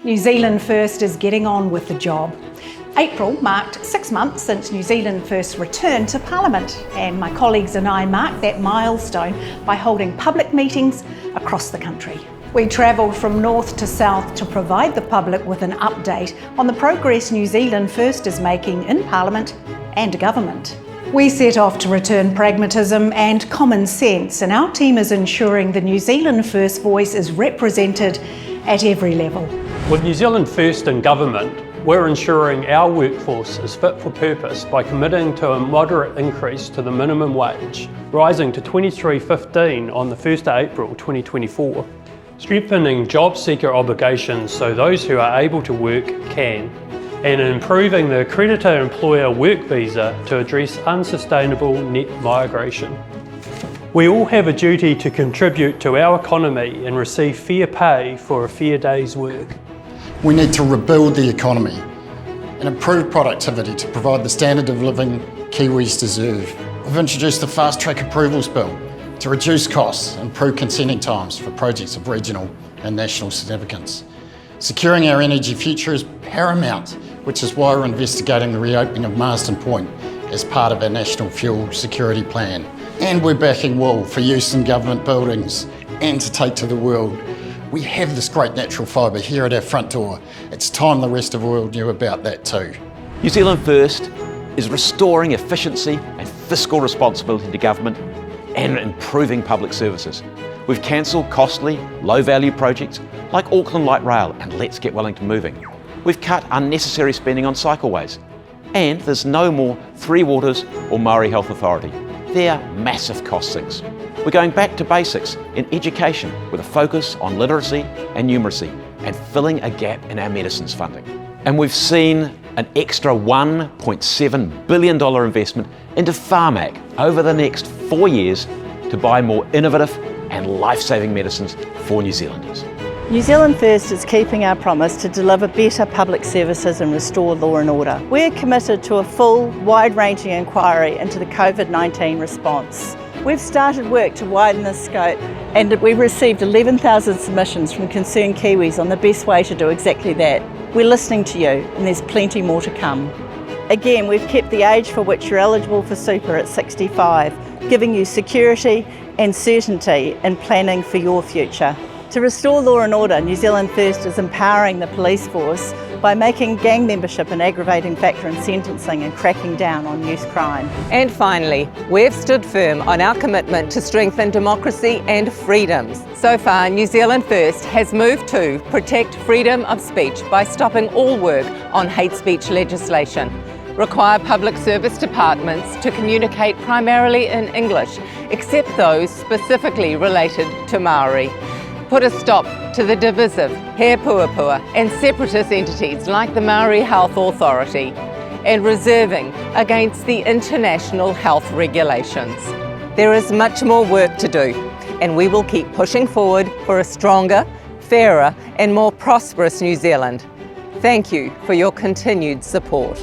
New Zealand First is getting on with the job. April marked 6 months since New Zealand First returned to Parliament, and my colleagues and I marked that milestone by holding public meetings across the country. We travelled from north to south to provide the public with an update on the progress New Zealand First is making in Parliament and government. We set off to return pragmatism and common sense, and our team is ensuring the New Zealand First voice is represented at every level. With New Zealand First in government, we're ensuring our workforce is fit for purpose by committing to a moderate increase to the minimum wage, rising to $23.15 on the 1st of April 2024. Strengthening job seeker obligations so those who are able to work can, and improving the accredited employer work visa to address unsustainable net migration. We all have a duty to contribute to our economy and receive fair pay for a fair day's work. We need to rebuild the economy and improve productivity to provide the standard of living Kiwis deserve. We've introduced the Fast Track Approvals Bill to reduce costs and improve consenting times for projects of regional and national significance. Securing our energy future is paramount, which is why we're investigating the reopening of Marsden Point as part of our National Fuel Security Plan. And we're backing wool for use in government buildings and to take to the world. We have this great natural fibre here at our front door. It's time the rest of the world knew about that too. New Zealand First is restoring efficiency and fiscal responsibility to government and improving public services. We've cancelled costly, low-value projects like Auckland Light Rail and Let's Get Wellington Moving. We've cut unnecessary spending on cycleways. And there's no more Three Waters or Maori Health Authority. They're massive cost sinks. We're going back to basics in education with a focus on literacy and numeracy and filling a gap in our medicines funding. And we've seen an extra $1.7 billion investment into Pharmac over the next 4 years to buy more innovative and life-saving medicines for New Zealanders. New Zealand First is keeping our promise to deliver better public services and restore law and order. We're committed to a full, wide-ranging inquiry into the COVID-19 response. We've started work to widen the scope, and we've received 11,000 submissions from concerned Kiwis on the best way to do exactly that. We're listening to you, and there's plenty more to come. Again, we've kept the age for which you're eligible for super at 65, giving you security and certainty in planning for your future. To restore law and order, New Zealand First is empowering the police force by making gang membership an aggravating factor in sentencing and cracking down on youth crime. And finally, we've stood firm on our commitment to strengthen democracy and freedoms. So far, New Zealand First has moved to protect freedom of speech by stopping all work on hate speech legislation, require public service departments to communicate primarily in English, except those specifically related to Maori, put a stop to the divisive He Puapua and separatist entities like the Maori Health Authority, and reserving against the international health regulations. There is much more work to do, and we will keep pushing forward for a stronger, fairer and more prosperous New Zealand. Thank you for your continued support.